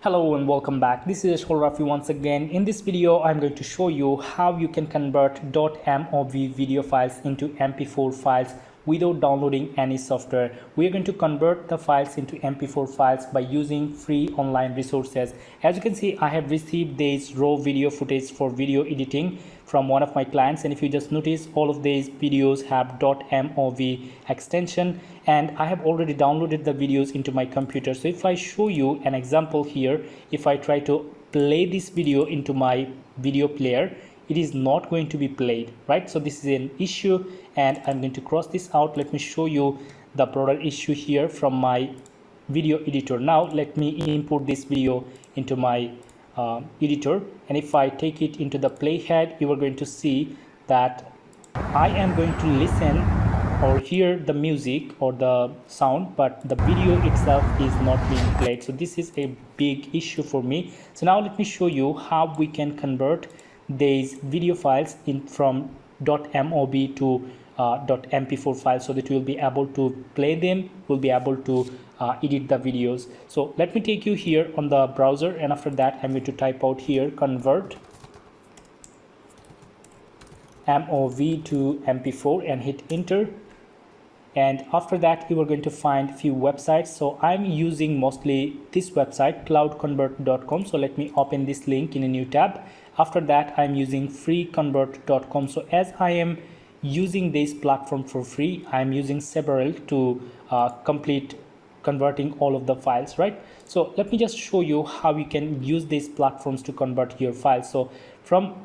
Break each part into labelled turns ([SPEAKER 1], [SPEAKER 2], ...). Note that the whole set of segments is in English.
[SPEAKER 1] Hello and welcome back. This is Rafy once again. In this video, I'm going to show you how you can convert .mov video files into MP4 files without downloading any software. We are going to convert the files into MP4 files by using free online resources. As you can see, I have received these raw video footage for video editing from one of my clients, and if you just notice, all of these videos have .mov extension, and I have already downloaded the videos into my computer. So if I show you an example here, if I try to play this video into my video player, it is not going to be played, right? So this is an issue, and I'm going to cross this out. Let me show you the broader issue here from my video editor. Now let me import this video into my editor, and if I take it into the playhead, you are going to see that I am going to listen or hear the music or the sound, but the video itself is not being played. So this is a big issue for me. So now let me show you how we can convert these video files in from .mov to .mp4 files, so that you will be able to play them, will be able to edit the videos. So let me take you here on the browser, and after that I'm going to type out here convert MOV to MP4 and hit enter. And after that you are going to find few websites. So I'm using mostly this website, cloudconvert.com. so let me open this link in a new tab. After that I'm using freeconvert.com. so as I am using this platform for free, I'm using several to complete converting all of the files, right? So let me just show you how you can use these platforms to convert your files. So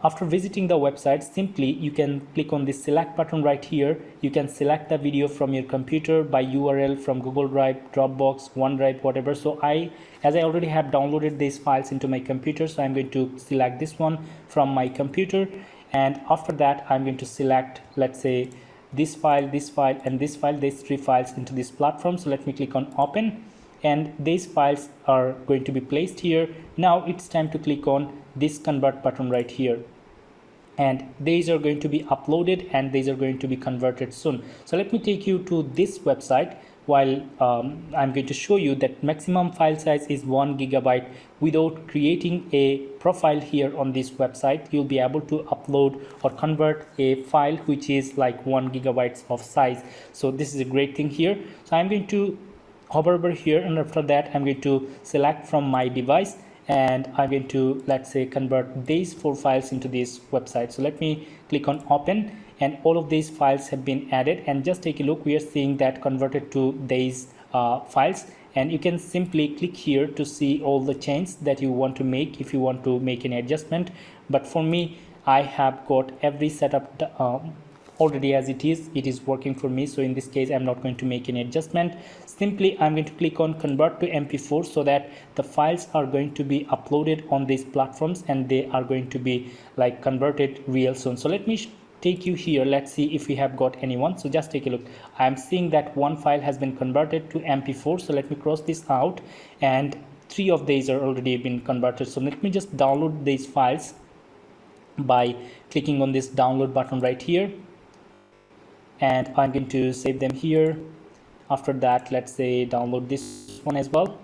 [SPEAKER 1] after visiting the website, simply you can click on this select button right here. You can select the video from your computer by URL from Google Drive, Dropbox, OneDrive, whatever. So as I already have downloaded these files into my computer, so I'm going to select this one from my computer, and after that I'm going to select, let's say, this file, and this file, these three files into this platform. So let me click on open, and these files are going to be placed here. Now it's time to click on this convert button right here, and these are going to be uploaded and these are going to be converted soon. So let me take you to this website while I'm going to show you that maximum file size is 1 GB. Without creating a profile here on this website, you'll be able to upload or convert a file which is like 1 GB of size. So this is a great thing here. So I'm going to hover over here, and after that I'm going to select from my device, and I'm going to, let's say, convert these 4 files into this website. So let me click on open, and all of these files have been added, and just take a look. We are seeing that converted to these files, and you can simply click here to see all the changes that you want to make if you want to make an adjustment. But for me, I have got every setup already as it is working for me. So in this case I'm not going to make any adjustment. Simply I'm going to click on convert to MP4, so that the files are going to be uploaded on these platforms and they are going to be like converted real soon. So let me take you here. Let's see if we have got anyone. So just take a look. I'm seeing that one file has been converted to MP4. So let me cross this out, and 3 of these are already been converted. So let me just download these files by clicking on this download button right here, and I'm going to save them here. After that, let's say download this one as well,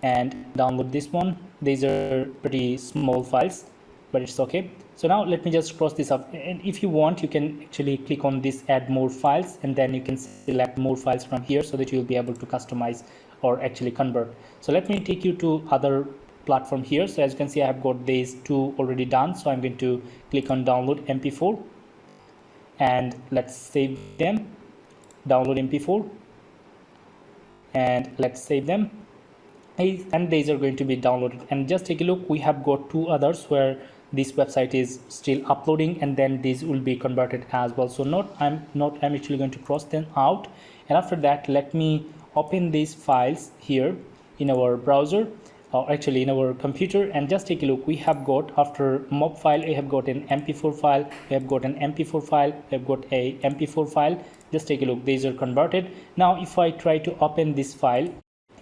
[SPEAKER 1] and download this one. These are pretty small files, but it's okay. So now let me just cross this up, and if you want, you can actually click on this add more files, and then you can select more files from here, so that you'll be able to customize or actually convert. So let me take you to other platform here. So as you can see, I have got these 2 already done. So I'm going to click on download MP4, and let's save them. Download MP4, and let's save them, and these are going to be downloaded. And just take a look, we have got 2 others where this website is still uploading, and then these will be converted as well. So I'm actually going to cross them out, and after that let me open these files here in our browser, or actually in our computer, and just take a look. We have got, after MOV file, we have got an MP4 file, we have got an MP4 file, we have got a MP4 file. Just take a look, these are converted. Now if I try to open this file,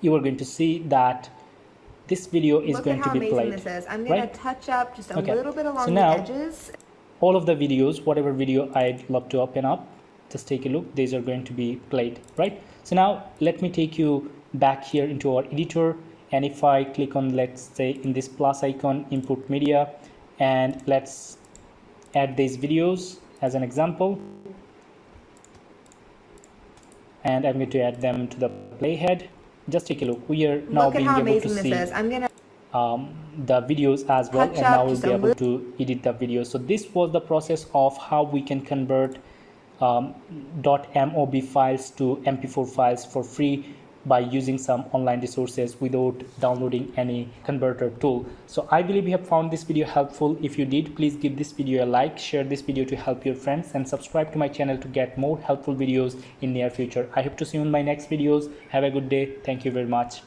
[SPEAKER 1] you are going to see that this video is going to be played.
[SPEAKER 2] This is. I'm going to touch up just a little bit along
[SPEAKER 1] the
[SPEAKER 2] edges.
[SPEAKER 1] All of the videos, whatever video I'd love to open up, just take a look, these are going to be played, right? So now let me take you back here into our editor, And if I click on, let's say, in this plus icon, import media, and let's add these videos as an example, and I'm going to add them to the playhead. Just take a look. We are now being able to see the videos as well, and now we'll be able to edit the videos. So this was the process of how we can convert .mov files to MP4 files for free by using some online resources without downloading any converter tool. So I believe you have found this video helpful. If you did, please give this video a like, share this video to help your friends, and subscribe to my channel to get more helpful videos in near future. I hope to see you in my next videos. Have a good day. Thank you very much.